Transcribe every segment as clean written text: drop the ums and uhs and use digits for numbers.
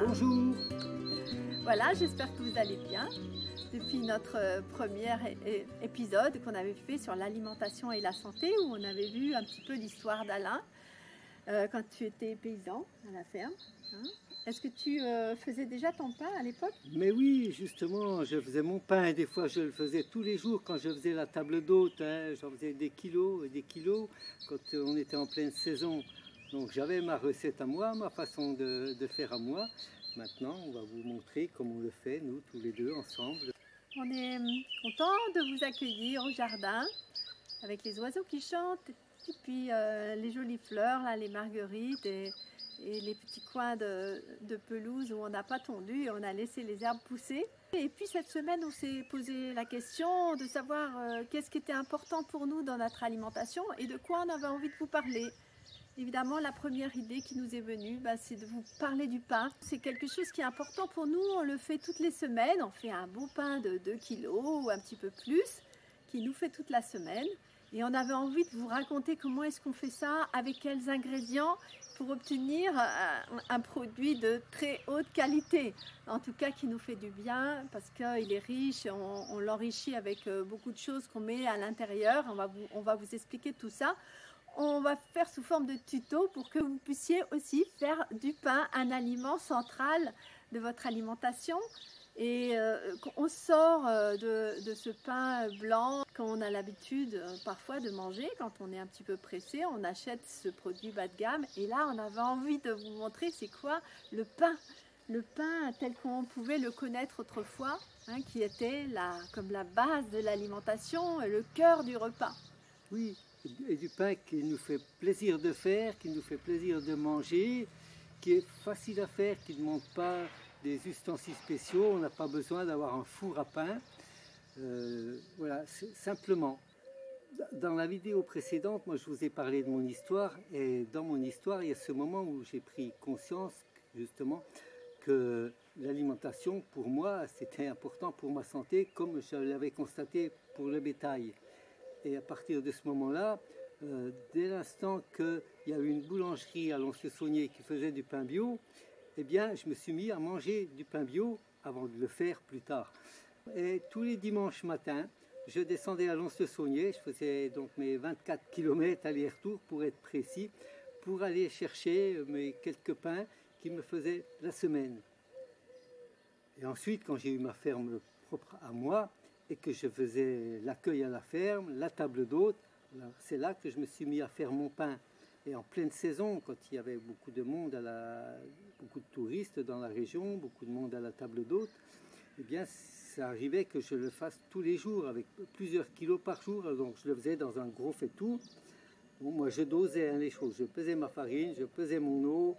Bonjour. Voilà, j'espère que vous allez bien. Depuis notre premier épisode qu'on avait fait sur l'alimentation et la santé, où on avait vu un petit peu l'histoire d'Alain quand tu étais paysan à la ferme. Hein. Est-ce que tu faisais déjà ton pain à l'époque? Mais oui, justement, je faisais mon pain et des fois je le faisais tous les jours quand je faisais la table d'hôte. Hein, j'en faisais des kilos et des kilos quand on était en pleine saison. Donc j'avais ma recette à moi, ma façon de faire à moi. Maintenant, on va vous montrer comment on le fait, nous, tous les deux, ensemble. On est content de vous accueillir au jardin avec les oiseaux qui chantent et puis les jolies fleurs, là, les marguerites et les petits coins de pelouse où on n'a pas tondu et on a laissé les herbes pousser. Et puis cette semaine, on s'est posé la question de savoir qu'est-ce qui était important pour nous dans notre alimentation et de quoi on avait envie de vous parler. Évidemment, la première idée qui nous est venue, c'est de vous parler du pain. C'est quelque chose qui est important pour nous, on le fait toutes les semaines. On fait un bon pain de 2 kilos ou un petit peu plus, qui nous fait toute la semaine. Et on avait envie de vous raconter comment est-ce qu'on fait ça, avec quels ingrédients, pour obtenir un produit de très haute qualité. En tout cas, qui nous fait du bien, parce qu'il est riche, on l'enrichit avec beaucoup de choses qu'on met à l'intérieur. On va vous expliquer tout ça. On va faire sous forme de tuto pour que vous puissiez aussi faire du pain un aliment central de votre alimentation. Et on sort de ce pain blanc qu'on a l'habitude parfois de manger quand on est un petit peu pressé. On achète ce produit bas de gamme et là on avait envie de vous montrer c'est quoi le pain. Le pain tel qu'on pouvait le connaître autrefois, hein, qui était comme la base de l'alimentation, le cœur du repas. Oui, et du pain qui nous fait plaisir de faire, qui nous fait plaisir de manger, qui est facile à faire, qui ne demande pas des ustensiles spéciaux, on n'a pas besoin d'avoir un four à pain. Voilà, simplement. Dans la vidéo précédente, moi je vous ai parlé de mon histoire, et dans mon histoire, il y a ce moment où j'ai pris conscience, justement, que l'alimentation, pour moi, c'était important pour ma santé, comme je l'avais constaté pour le bétail. Et à partir de ce moment-là, dès l'instant qu'il y a eu une boulangerie à Lons-le-Saunier qui faisait du pain bio, eh bien, je me suis mis à manger du pain bio avant de le faire plus tard. Et tous les dimanches matins, je descendais à Lons-le-Saunier, je faisais donc mes 24 km aller-retour pour être précis, pour aller chercher mes quelques pains qui me faisaient la semaine. Et ensuite, quand j'ai eu ma ferme propre à moi, et que je faisais l'accueil à la ferme, la table d'hôte, c'est là que je me suis mis à faire mon pain. Et en pleine saison, quand il y avait beaucoup de monde, beaucoup de touristes dans la région, beaucoup de monde à la table d'hôte, eh bien, ça arrivait que je le fasse tous les jours, avec plusieurs kilos par jour. Donc, je le faisais dans un gros faitout. Bon, moi, je dosais les choses. Je pesais ma farine, je pesais mon eau,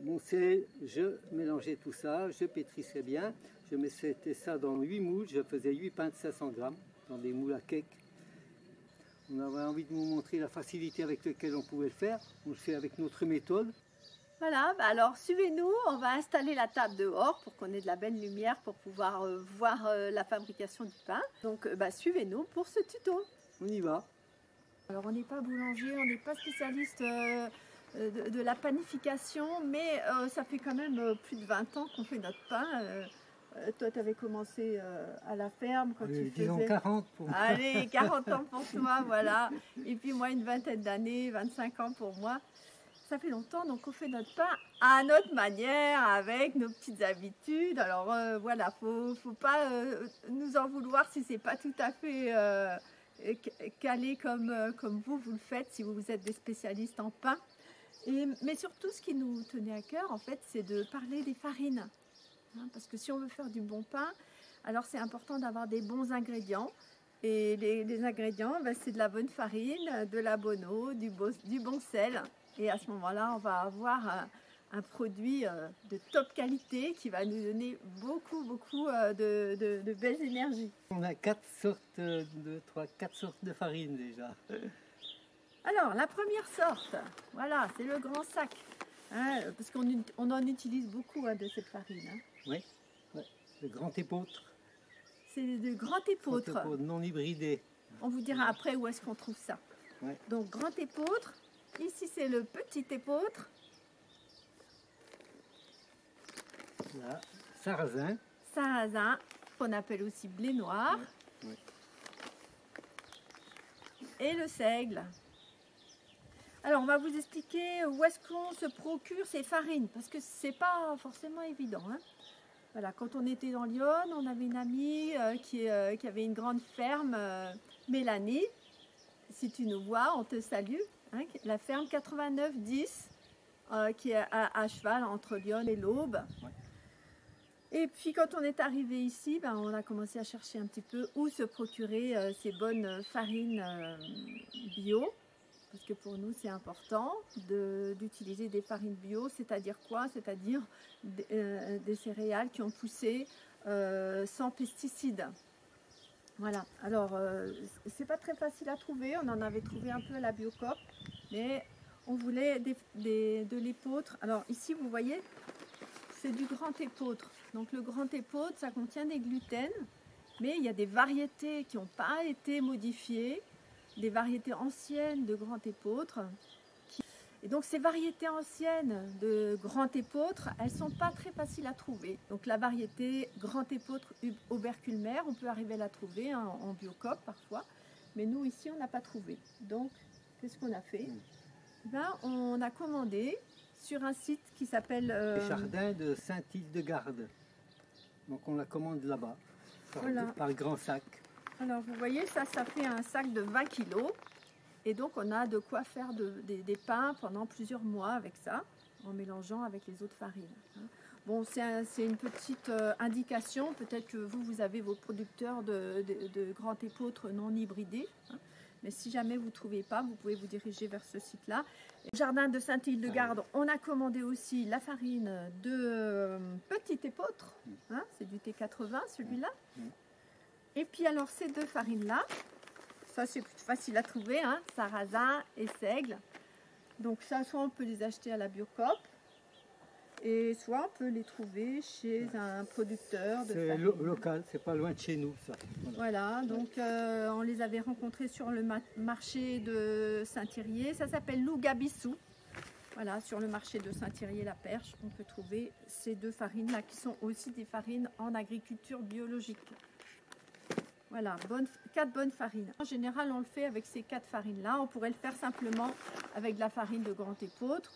mon sel, je mélangeais tout ça, je pétrissais bien. Je mettais ça dans 8 moules, je faisais 8 pains de 500 grammes dans des moules à cake. On avait envie de vous montrer la facilité avec laquelle on pouvait le faire. On le fait avec notre méthode. Voilà, alors suivez-nous, on va installer la table dehors pour qu'on ait de la belle lumière pour pouvoir voir la fabrication du pain. Donc suivez-nous pour ce tuto. On y va. Alors on n'est pas boulanger, on n'est pas spécialiste de la panification, mais ça fait quand même plus de 20 ans qu'on fait notre pain. Toi, tu avais commencé à la ferme quand tu faisais... Disons 40 pour moi. Allez, 40 ans pour toi, voilà. Et puis moi, une vingtaine d'années, 25 ans pour moi. Ça fait longtemps, donc on fait notre pain à notre manière, avec nos petites habitudes. Alors voilà, faut pas nous en vouloir si c'est pas tout à fait calé comme vous le faites, si vous êtes des spécialistes en pain. Mais surtout, ce qui nous tenait à cœur, en fait, c'est de parler des farines. Parce que si on veut faire du bon pain, alors c'est important d'avoir des bons ingrédients. Et les ingrédients, c'est de la bonne farine, de la bonne eau, du bon sel. Et à ce moment-là, on va avoir un produit de top qualité qui va nous donner beaucoup de belles énergies. On a 4 sortes de farine déjà. Alors, la première sorte, voilà, c'est le grand sac. Hein, parce qu'on en utilise beaucoup de cette farine. Hein. Oui, le grand épeautre. C'est de grand épeautre. Grand épeautre non hybridé. On vous dira après où est-ce qu'on trouve ça. Ouais. Donc, grand épeautre. Ici, c'est le petit épeautre. Là, sarrasin. Sarrasin, qu'on appelle aussi blé noir. Ouais, ouais. Et le seigle. Alors, on va vous expliquer où est-ce qu'on se procure ces farines, parce que c'est pas forcément évident, hein. Voilà, quand on était dans Lyon, on avait une amie qui avait une grande ferme, Mélanie. Si tu nous vois, on te salue. Hein, la ferme 89-10, qui est à cheval entre Lyon et l'Aube. Ouais. Et puis quand on est arrivé ici, ben, on a commencé à chercher un petit peu où se procurer ces bonnes farines bio. Parce que pour nous, c'est important d'utiliser des farines bio, c'est-à-dire quoi? C'est-à-dire des céréales qui ont poussé sans pesticides. Voilà, alors c'est pas très facile à trouver, on en avait trouvé un peu à la Biocoop, mais on voulait de l'épeautre. Alors ici, vous voyez, c'est du grand épeautre. Donc le grand épeautre, ça contient des gluten, mais il y a des variétés qui n'ont pas été modifiées, des variétés anciennes de grand épeautre. Et donc ces variétés anciennes de grand épeautre, elles ne sont pas très faciles à trouver. Donc la variété grand épeautre Oberkulmer, on peut arriver à la trouver hein, en Biocoop parfois, mais nous ici on n'a pas trouvé. Donc qu'est-ce qu'on a fait? Ben, on a commandé sur un site qui s'appelle... Les jardins de Saint-Hildegarde. Donc on la commande là-bas, par grand sac. Alors vous voyez, ça fait un sac de 20 kg. Et donc on a de quoi faire des pains pendant plusieurs mois avec ça, en mélangeant avec les autres farines. Bon, c'est une petite indication, peut-être que vous avez vos producteurs de grands épeautres non hybridés. Mais si jamais vous ne trouvez pas, vous pouvez vous diriger vers ce site-là. Au jardin de Saint-Hildegarde, on a commandé aussi la farine de petit épeautre. Hein, c'est du T80 celui-là. Et puis alors ces deux farines-là, ça c'est plus facile à trouver, hein, sarrasin et seigle. Donc ça, soit on peut les acheter à la Biocoop, et soit on peut les trouver chez un producteur de farine. C'est local, c'est pas loin de chez nous ça. Voilà, donc on les avait rencontrés sur le marché de Saint-Thirier, ça s'appelle Lougabissou. Voilà, sur le marché de Saint-Thirier-la-Perche, on peut trouver ces deux farines-là qui sont aussi des farines en agriculture biologique. Voilà, 4 bonnes farines. En général, on le fait avec ces 4 farines-là. On pourrait le faire simplement avec de la farine de grand épeautre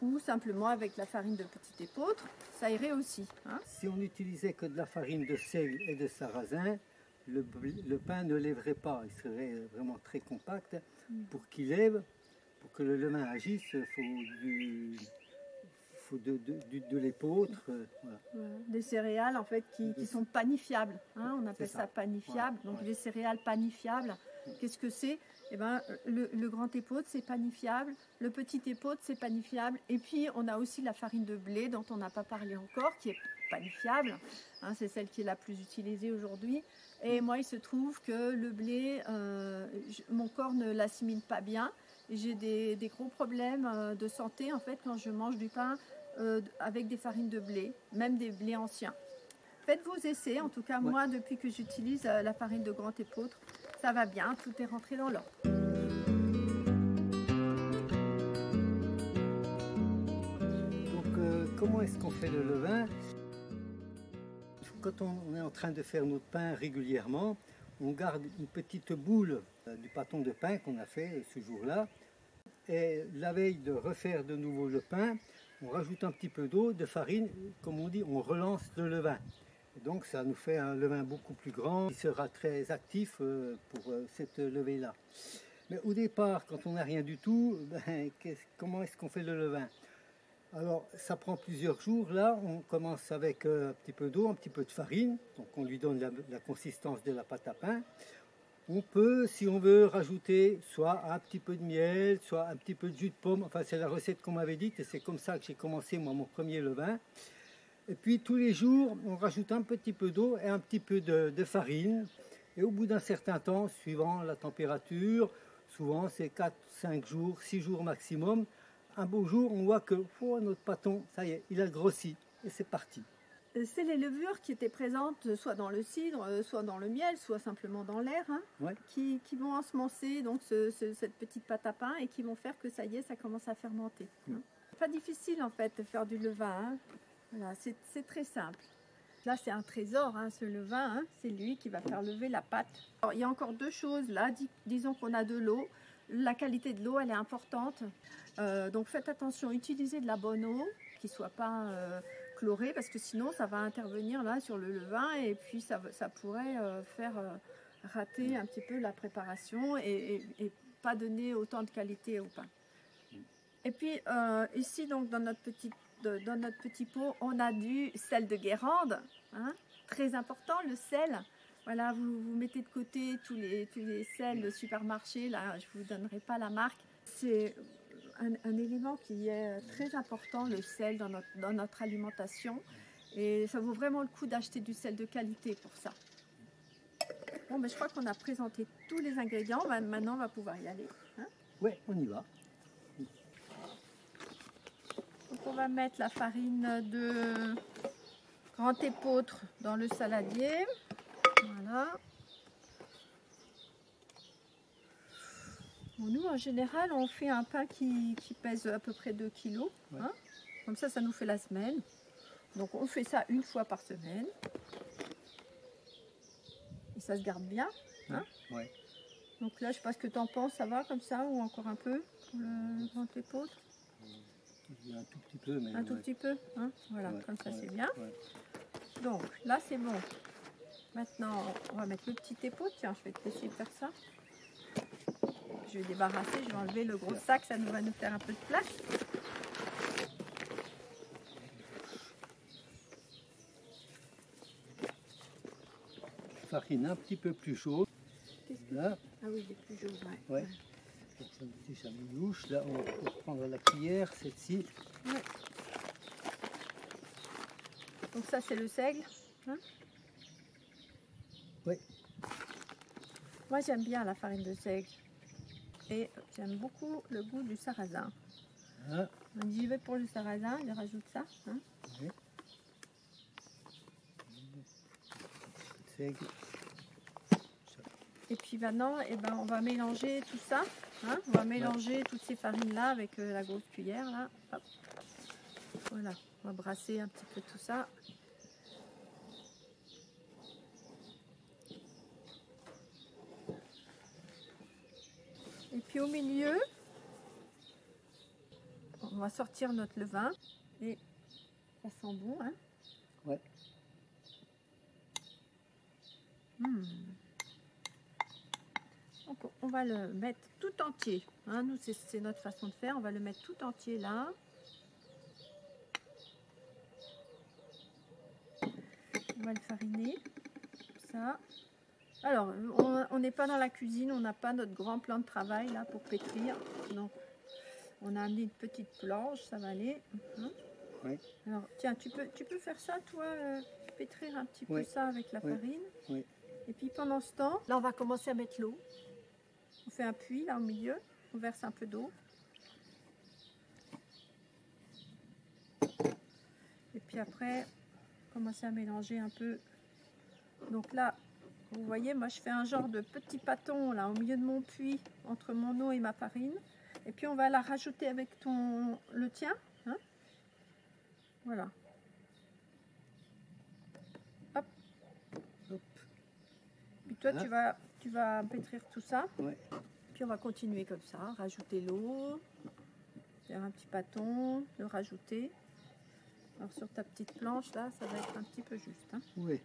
ou simplement avec la farine de petit épeautre. Ça irait aussi. Hein. Si on n'utilisait que de la farine de seigle et de sarrasin, le pain ne lèverait pas. Il serait vraiment très compact. Pour qu'il lève, pour que le levain agisse, il faut de l'épeautre. Voilà. Des céréales en fait qui sont panifiables. Hein, on appelle ça panifiable. Ouais, donc les céréales panifiables, qu'est-ce que c'est? Eh ben, le grand épeautre, c'est panifiable. Le petit épeautre, c'est panifiable. Et puis, on a aussi la farine de blé dont on n'a pas parlé encore, qui est panifiable. Hein, c'est celle qui est la plus utilisée aujourd'hui. Et moi, il se trouve que le blé, mon corps ne l'assimile pas bien. J'ai des gros problèmes de santé en fait quand je mange du pain avec des farines de blé, même des blés anciens. Faites vos essais, en tout cas moi depuis que j'utilise la farine de grand épeautre, ça va bien, tout est rentré dans l'ordre. Donc comment est-ce qu'on fait le levain? Quand on est en train de faire notre pain régulièrement, on garde une petite boule du pâton de pain qu'on a fait ce jour-là. Et la veille de refaire de nouveau le pain, on rajoute un petit peu d'eau, de farine, comme on dit, on relance le levain. Et donc ça nous fait un levain beaucoup plus grand, qui sera très actif pour cette levée-là. Mais au départ, quand on n'a rien du tout, comment est-ce qu'on fait le levain? Alors ça prend plusieurs jours. Là, on commence avec un petit peu d'eau, un petit peu de farine, donc on lui donne la consistance de la pâte à pain. On peut, si on veut, rajouter soit un petit peu de miel, soit un petit peu de jus de pomme. Enfin, c'est la recette qu'on m'avait dite et c'est comme ça que j'ai commencé, moi, mon premier levain. Et puis, tous les jours, on rajoute un petit peu d'eau et un petit peu de farine. Et au bout d'un certain temps, suivant la température, souvent c'est 4, 5 jours, 6 jours maximum, un beau jour, on voit que notre pâton, ça y est, il a grossi et c'est parti. C'est les levures qui étaient présentes soit dans le cidre, soit dans le miel, soit simplement dans l'air, hein, qui vont ensemencer donc cette petite pâte à pain et qui vont faire que ça y est, ça commence à fermenter. Hein. Pas difficile en fait de faire du levain. Hein. Voilà, c'est très simple. Là, c'est un trésor, hein, ce levain, hein, c'est lui qui va faire lever la pâte. Alors, il y a encore deux choses là, disons qu'on a de l'eau. La qualité de l'eau, elle est importante. Donc faites attention, utilisez de la bonne eau, qui ne soit pas chlorée, parce que sinon ça va intervenir là sur le levain et puis ça pourrait faire rater un petit peu la préparation et pas donner autant de qualité au pain. Et puis ici, donc dans notre petit pot, on a du sel de Guérande, hein, très important le sel. Voilà, vous mettez de côté tous les sels de supermarché, là je ne vous donnerai pas la marque. C'est un élément qui est très important, le sel dans notre alimentation. Et ça vaut vraiment le coup d'acheter du sel de qualité pour ça. Bon, mais je crois qu'on a présenté tous les ingrédients. Maintenant, on va pouvoir y aller. Hein? Oui, on y va. Donc, on va mettre la farine de grand épeautre dans le saladier. Voilà. Bon, nous, en général, on fait un pain qui pèse à peu près 2 kg. Ouais. Hein? Comme ça nous fait la semaine. Donc, on fait ça une fois par semaine. Et ça se garde bien. Hein? Ouais. Donc là, je ne sais pas ce que tu en penses. Ça va comme ça ou encore un peu pour le grand épeautre? Un tout petit peu. Mais un tout petit peu. Hein? Voilà, ouais, comme ça, c'est bien. Ouais. Donc, là, c'est bon. Maintenant, on va mettre le petit épeautre. Tiens, je vais te laisser faire ça. Je vais débarrasser, je vais enlever le gros sac, ça va nous faire un peu de place. Farine un petit peu plus chaude. Là. Ah oui, il est plus jaune, ouais. Ouais. Pour ça, ça me louche. Là, on va reprendre la cuillère, celle-ci. Ouais. Donc ça, c'est le seigle. Hein? Oui. Moi, j'aime bien la farine de seigle. Et j'aime beaucoup le goût du sarrasin. Ah. J'y vais pour le sarrasin, je rajoute ça. Hein? Oui. Seigle. Et puis maintenant, eh ben, on va mélanger tout ça. Hein? On va mélanger toutes ces farines-là avec la grosse cuillère. Là. Hop. Voilà, on va brasser un petit peu tout ça. Et puis au milieu, on va sortir notre levain. Et ça sent bon, hein? Ouais. Donc, on va le mettre tout entier. Hein? Nous, c'est notre façon de faire. On va le mettre tout entier là. On va le fariner. Comme ça. Alors, on n'est pas dans la cuisine. On n'a pas notre grand plan de travail là pour pétrir. Donc, on a amené une petite planche. Ça va aller. Oui. Alors, tiens, tu peux faire ça, toi, pétrir un petit peu ça avec la farine. Oui. Et puis pendant ce temps, là, on va commencer à mettre l'eau. On fait un puits là au milieu, on verse un peu d'eau. Et puis après, commencer à mélanger un peu. Donc là, vous voyez, moi je fais un genre de petit pâton là au milieu de mon puits, entre mon eau et ma farine. Et puis on va la rajouter avec le tien. Hein? Voilà. Hop. Hop. Puis toi, tu vas pétrir tout ça. Ouais. Puis on va continuer comme ça, rajouter l'eau, faire un petit pâton, le rajouter. Alors sur ta petite planche là, ça va être un petit peu juste. Hein. Oui.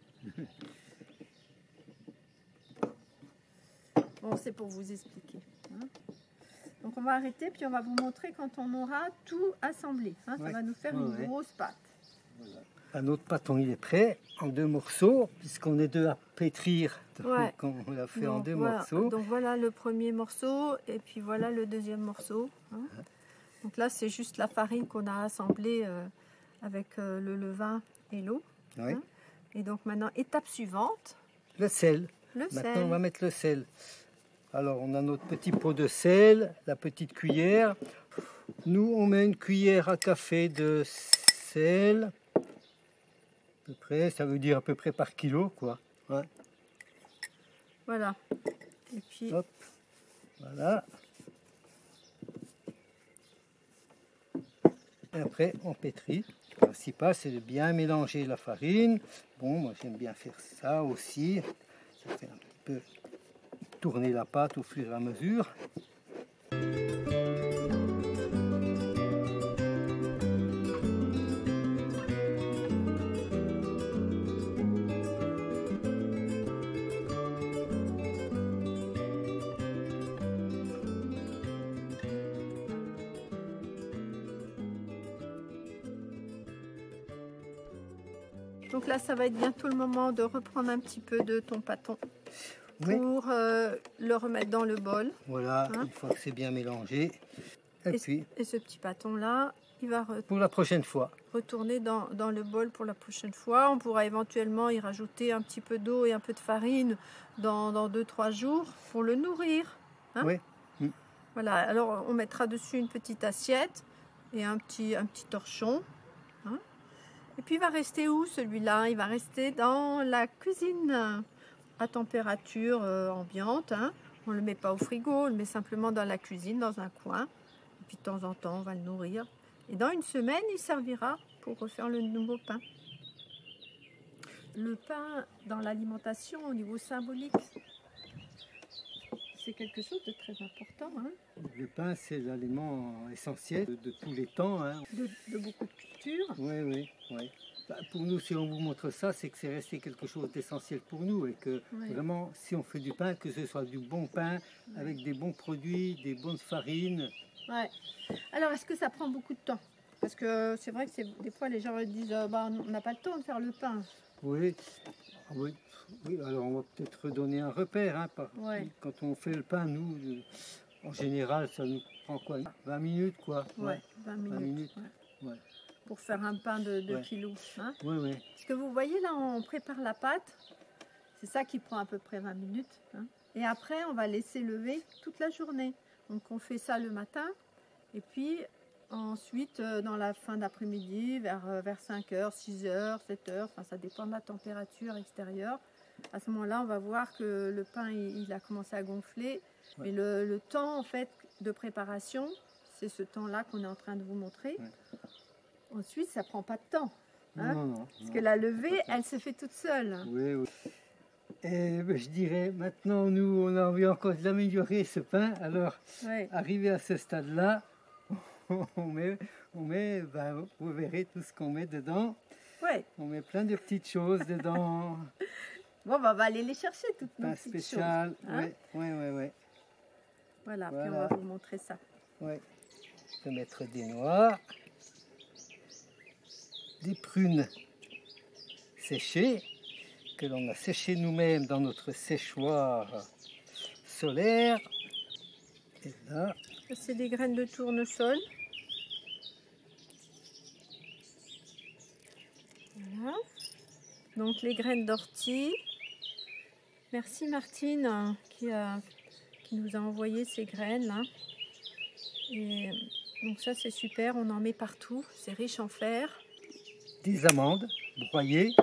Bon, c'est pour vous expliquer. Hein. Donc on va arrêter, puis on va vous montrer quand on aura tout assemblé. Hein. Ça va nous faire une grosse pâte. Voilà. Un autre pâton, il est prêt en 2 morceaux, puisqu'on est 2 à pétrir. Ouais. Donc on l'a fait donc, en 2 voilà. morceaux. Donc voilà le premier morceau, et puis voilà le deuxième morceau. Hein. Donc là, c'est juste la farine qu'on a assemblée avec le levain et l'eau. Oui. Hein. Et donc maintenant, étape suivante. Le sel. Maintenant, on va mettre le sel. Alors, on a notre petit pot de sel, la petite cuillère. Nous, on met une cuillère à café de sel. À peu près, ça veut dire à peu près par kilo, quoi. Ouais. Voilà. Et puis... Hop. Voilà. Et après, on pétrit. Le principal, c'est de bien mélanger la farine. Bon, moi j'aime bien faire ça aussi. Ça fait un peu tourner la pâte au fur et à mesure. Donc là, ça va être bientôt le moment de reprendre un petit peu de ton pâton pour le remettre dans le bol. Voilà, une fois que c'est bien mélangé. Et ce petit pâton-là, il va pour la prochaine fois. Retourner dans le bol pour la prochaine fois. On pourra éventuellement y rajouter un petit peu d'eau et un peu de farine dans 2-3 jours pour le nourrir. Hein? Oui. Voilà, alors on mettra dessus une petite assiette et un petit torchon. Hein? Et puis il va rester où celui-là? Il va rester dans la cuisine à température ambiante. Hein? On ne le met pas au frigo, on le met simplement dans la cuisine, dans un coin. Et puis de temps en temps, on va le nourrir. Et dans une semaine, il servira pour refaire le nouveau pain. Le pain dans l'alimentation au niveau symbolique, c'est quelque chose de très important. Hein? Le pain, c'est l'aliment essentiel de tous les temps. Hein. De beaucoup de cultures. Oui. Bah, pour nous, si on vous montre ça, c'est que c'est resté quelque chose d'essentiel pour nous. Et que vraiment, si on fait du pain, que ce soit du bon pain, avec des bons produits, des bonnes farines. Ouais. Alors, est-ce que ça prend beaucoup de temps? Parce que c'est vrai que des fois, les gens disent on n'a pas le temps de faire le pain. Oui, alors on va peut-être redonner un repère. Hein, quand on fait le pain, nous, en général, ça nous prend quoi? 20 minutes, quoi. 20 minutes. Ouais. Pour faire un pain de 2 kilos. Hein? Oui. Ce que vous voyez là, on prépare la pâte. C'est ça qui prend à peu près 20 minutes. Hein? Et après, on va laisser lever toute la journée. Donc, on fait ça le matin. Et puis, ensuite, dans la fin d'après-midi, vers 5h, 6h, 7h, enfin, ça dépend de la température extérieure. À ce moment-là, on va voir que le pain, il a commencé à gonfler. Mais le temps, en fait, de préparation, c'est ce temps-là qu'on est en train de vous montrer. Ensuite, ça ne prend pas de temps. Hein? Non. Parce que la levée, elle se fait toute seule. Oui. Et je dirais, maintenant, nous, on a envie encore d'améliorer ce pain. Alors, arrivé à ce stade-là, on met vous verrez tout ce qu'on met dedans. On met plein de petites choses dedans. Bon, on va aller les chercher, toutes nos petites spécial. Choses. Hein? Oui. Voilà, puis on va vous montrer ça. Oui. On peut mettre des noix, des prunes séchées, que l'on a séchées nous-mêmes dans notre séchoir solaire. Et là, c'est des graines de tournesol. Voilà. Donc les graines d'ortie. Merci Martine qui nous a envoyé ces graines là. Et donc ça c'est super, on en met partout, c'est riche en fer. Des amandes broyées.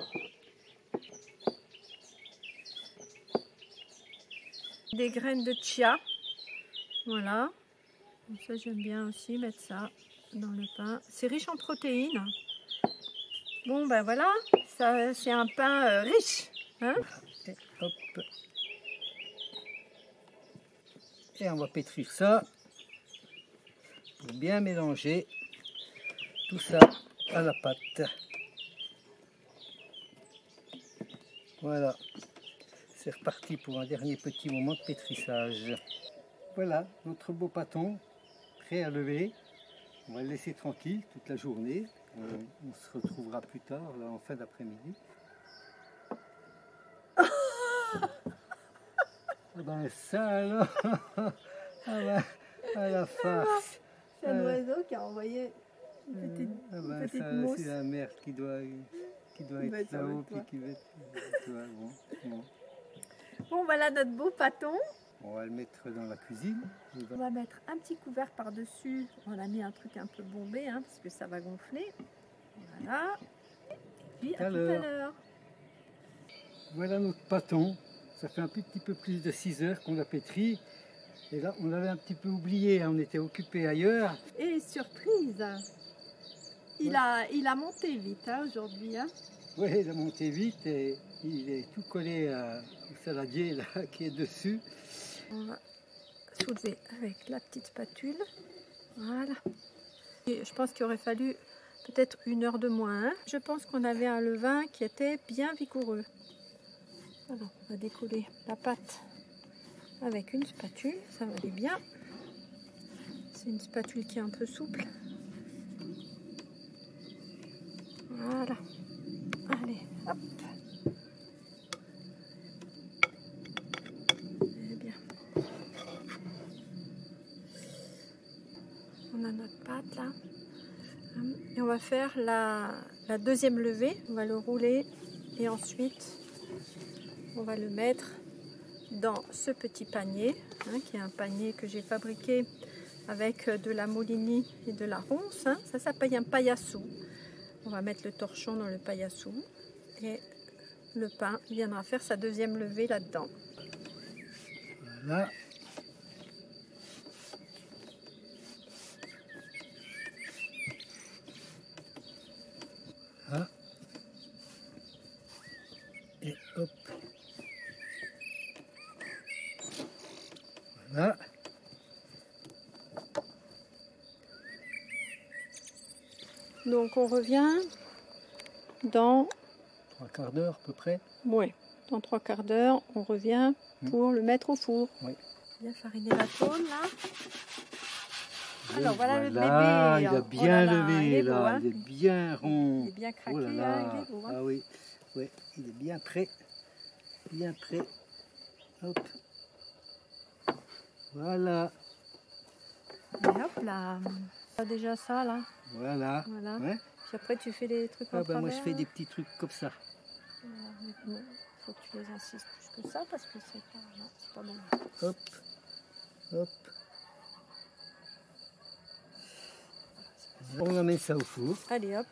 Des graines de chia. Voilà. Donc ça j'aime bien aussi mettre ça dans le pain. C'est riche en protéines. Bon ben voilà, ça c'est un pain riche. Hein? Et hop. Et on va pétrir ça pour bien mélanger tout ça à la pâte. Voilà, c'est reparti pour un dernier petit moment de pétrissage. Voilà, notre beau pâton prêt à lever. On va le laisser tranquille toute la journée. On se retrouvera plus tard, là, en fin d'après-midi. Ben ça alors, à la farce. C'est un oiseau qui a envoyé une petite mousse. C'est la mère qui doit être là-haut. Bon, voilà notre beau pâton. On va le mettre dans la cuisine. On va mettre un petit couvert par-dessus. On a mis un truc un peu bombé, hein, parce que ça va gonfler. Voilà. Et puis à tout à l'heure. Voilà notre pâton. Ça fait un petit peu plus de 6 heures qu'on l'a pétri. Et là, on l'avait un petit peu oublié. On était occupé ailleurs. Et surprise, Il a monté vite hein, aujourd'hui. Hein. Oui, il a monté vite et il est tout collé au saladier là, qui est dessus. On va soulever avec la petite spatule. Voilà. Et je pense qu'il aurait fallu peut-être 1 heure de moins. Hein. Je pense qu'on avait un levain qui était bien vigoureux. Voilà, on va décoller la pâte avec une spatule. Ça va aller bien. C'est une spatule qui est un peu souple. Voilà. Allez, hop. C'est bien. On a notre pâte là. Et on va faire la deuxième levée. On va le rouler et ensuite on va le mettre dans ce petit panier, hein, qui est un panier que j'ai fabriqué avec de la moulinie et de la ronce. Hein. Ça s'appelle un paillassou. On va mettre le torchon dans le paillassou et le pain viendra faire sa deuxième levée là-dedans. Voilà. Voilà. Et hop. Voilà. Donc on revient dans 3/4 d'heure à peu près. ouais, dans 3/4 d'heure, on revient pour le mettre au four. Oui. Bien fariner la tôle là. Alors voilà le bébé. Il a bien Oh là là, levé il est beau, là, hein. il est bien rond. Il est bien craqué, Oh là hein, là. il est beau, hein. Ah oui, ouais, il est bien prêt. Bien prêt. Hop. Voilà. Et hop là. On a déjà ça là. Voilà. Voilà. Ouais. Puis après tu fais des trucs en Ah ben moi je travers. fais des petits trucs comme ça. Il faut que tu les insistes plus que ça parce que c'est pas, non, c'est pas bon. Hop. Hop. On amène ça au four. Allez hop.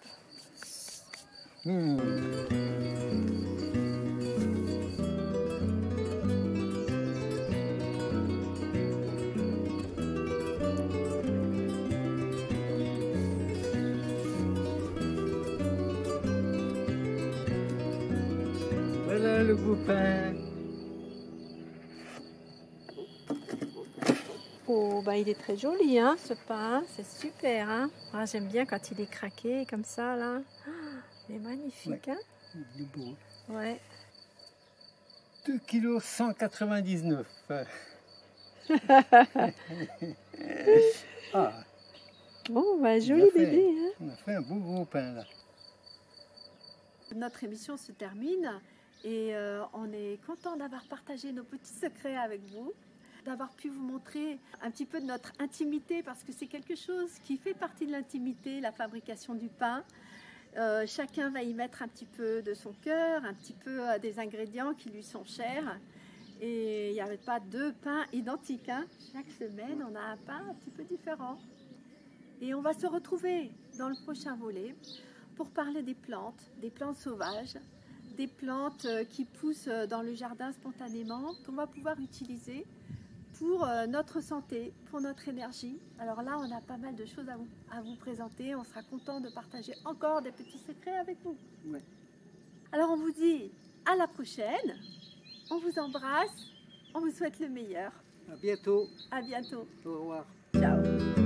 Voilà le beau pain. Oh bah il est très joli hein ce pain, c'est super hein. Ah, j'aime bien quand il est craqué comme ça là. Ah, il est magnifique hein. Il est beau. Ouais. 2 kg 199. Ah, Bon bah on a joli fait- bébé hein. On a fait un beau gros pain là. Notre émission se termine et on est content d'avoir partagé nos petits secrets avec vous, d'avoir pu vous montrer un petit peu de notre intimité parce que c'est quelque chose qui fait partie de l'intimité, la fabrication du pain. Chacun va y mettre un petit peu de son cœur, un petit peu des ingrédients qui lui sont chers. Et il n'y avait pas 2 pains identiques. Hein. Chaque semaine, on a un pain un petit peu différent. Et on va se retrouver dans le prochain volet pour parler des plantes sauvages, des plantes qui poussent dans le jardin spontanément, qu'on va pouvoir utiliser pour notre santé, pour notre énergie. Alors là, on a pas mal de choses à vous présenter. On sera content de partager encore des petits secrets avec vous. Ouais. Alors on vous dit à la prochaine. On vous embrasse. On vous souhaite le meilleur. À bientôt. À bientôt. Au revoir. Ciao.